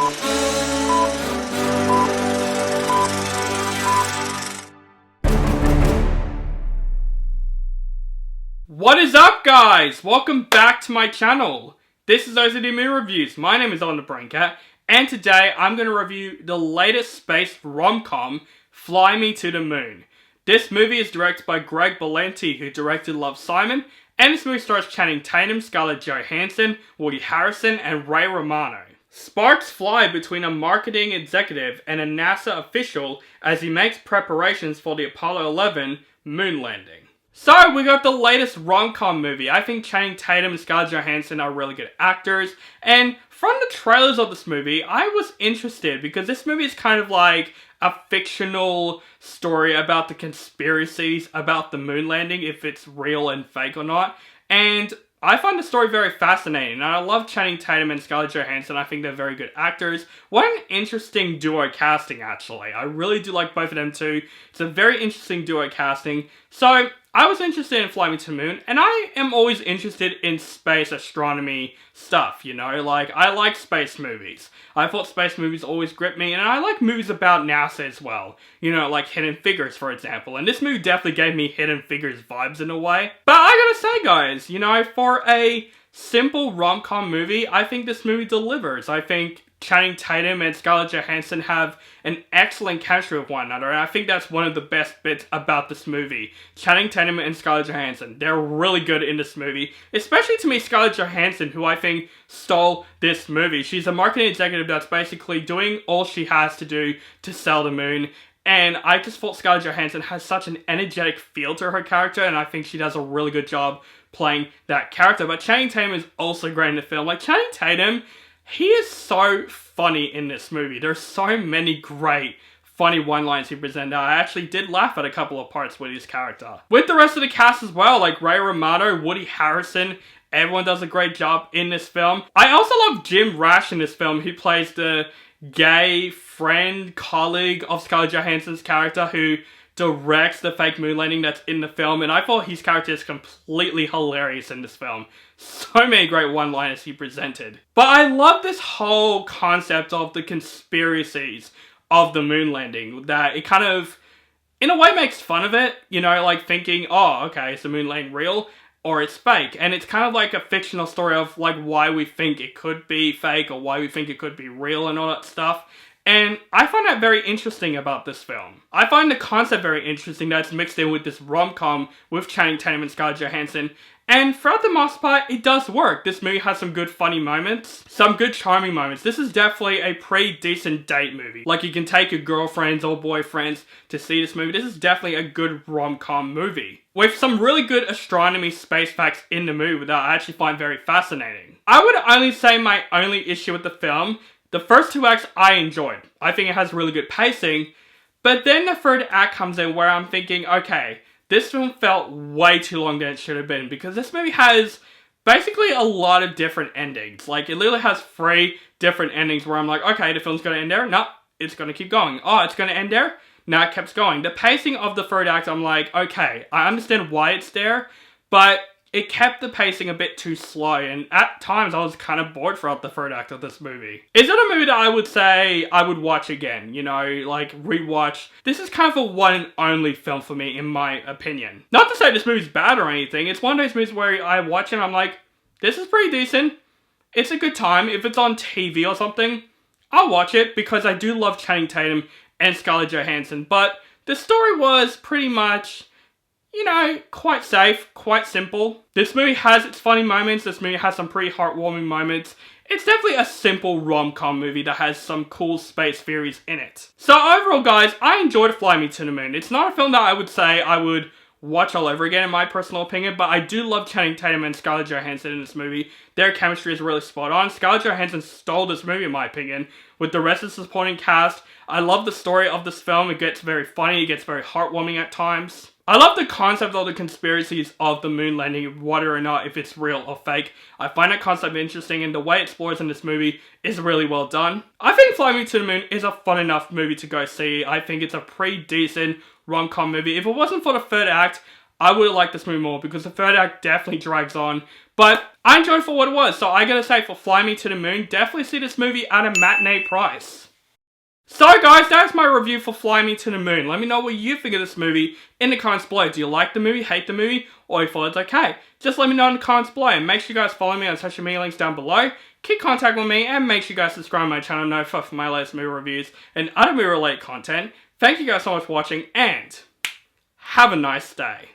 What is up, guys? Welcome back to my channel. This is OCD Movie Reviews. My name is Dillenburg, and today I'm going to review the latest space rom-com, Fly Me to the Moon. This movie is directed by Berlanti, who directed Love, Simon, and this movie stars Channing Tatum, Scarlett Johansson, Woody Harrelson, and Romano. Sparks fly between a marketing executive and a NASA official as he makes preparations for the Apollo 11 moon landing. So, we got the latest rom-com movie. I think Channing Tatum and Scarlett Johansson are really good actors, and from the trailers of this movie, I was interested because this movie is kind of like a fictional story about the conspiracies about the moon landing, if it's real and fake or not, and I find the story very fascinating, and I love Channing Tatum and Scarlett Johansson. I think they're very good actors. What an interesting duo casting, actually. I really do like both of them too. It's a very interesting duo casting. So, I was interested in Fly Me to the Moon, and I am always interested in space astronomy stuff, you know? Like, I like space movies. I thought space movies always grip me, and I like movies about NASA as well. You know, like Hidden Figures, for example. And this movie definitely gave me Hidden Figures vibes in a way. But I gotta say, guys, you know, for a simple rom-com movie, I think this movie delivers. I think Channing Tatum and Scarlett Johansson have an excellent chemistry with one another, and I think that's one of the best bits about this movie. Channing Tatum and Scarlett Johansson, they're really good in this movie, especially to me Scarlett Johansson, who I think stole this movie. She's a marketing executive that's basically doing all she has to do to sell the moon, and I just thought Scarlett Johansson has such an energetic feel to her character, and I think she does a really good job playing that character. But Channing Tatum is also great in the film. Like, Channing Tatum, he is so funny in this movie. There's so many great funny one-liners he presented. I actually did laugh at a couple of parts with his character. With the rest of the cast as well, like Romano, Woody Harrelson, everyone does a great job in this film. I also love Rash in this film. He plays the gay friend, colleague of Scarlett Johansson's character who directs the fake moon landing that's in the film, and I thought his character is completely hilarious in this film. So many great one-liners he presented. But I love this whole concept of the conspiracies of the moon landing, that it kind of, in a way, makes fun of it, you know, like thinking, oh, okay, is the moon landing real or it's fake? And it's kind of like a fictional story of like why we think it could be fake or why we think it could be real and all that stuff. And I find that very interesting about this film. I find the concept very interesting that it's mixed in with this rom-com with Channing Tatum and Scarlett Johansson. And throughout the most part, it does work. This movie has some good funny moments, some good charming moments. This is definitely a pretty decent date movie. Like, you can take your girlfriends or boyfriends to see this movie. This is definitely a good rom-com movie, with some really good astronomy space facts in the movie that I actually find very fascinating. I would only say my only issue with the film, the first two acts I enjoyed. I think it has really good pacing, but then the third act comes in where I'm thinking, okay, this film felt way too long than it should have been, because this movie has basically a lot of different endings. Like, it literally has 3 different endings where I'm like, okay, the film's gonna end there? No, it's gonna keep going. Oh, it's gonna end there? No, it keeps going. The pacing of the third act, I'm like, okay, I understand why it's there, but it kept the pacing a bit too slow, and at times I was kind of bored throughout the third act of this movie. Is it a movie that I would say I would watch again? You know, like rewatch? This is kind of a one and only film for me, in my opinion. Not to say this movie's bad or anything. It's one of those movies where I watch it and I'm like, this is pretty decent. It's a good time. If it's on TV or something, I'll watch it because I do love Channing Tatum and Scarlett Johansson. But the story was pretty much, you know, quite safe, quite simple. This movie has its funny moments. This movie has some pretty heartwarming moments. It's definitely a simple rom-com movie that has some cool space theories in it. So overall, guys, I enjoyed Fly Me to the Moon. It's not a film that I would say I would watch all over again, in my personal opinion, but I do love Channing Tatum and Scarlett Johansson in this movie. Their chemistry is really spot on. Scarlett Johansson stole this movie, in my opinion, with the rest of the supporting cast. I love the story of this film. It gets very funny, it gets very heartwarming at times. I love the concept of the conspiracies of the moon landing, whether or not if it's real or fake. I find that concept interesting, and the way it explores in this movie is really well done. I think Fly Me to the Moon is a fun enough movie to go see. I think it's a pretty decent rom-com movie. If it wasn't for the third act, I would have liked this movie more, because the third act definitely drags on. But I enjoyed it for what it was, so I gotta say, for Fly Me to the Moon, definitely see this movie at a matinee price. So guys, that's my review for Fly Me to the Moon. Let me know what you think of this movie in the comments below. Do you like the movie, hate the movie, or you thought it's okay? Just let me know in the comments below, and make sure you guys follow me on social media links down below. Keep contact with me, and make sure you guys subscribe to my channel notify for my latest movie reviews and other movie related content. Thank you guys so much for watching, and have a nice day.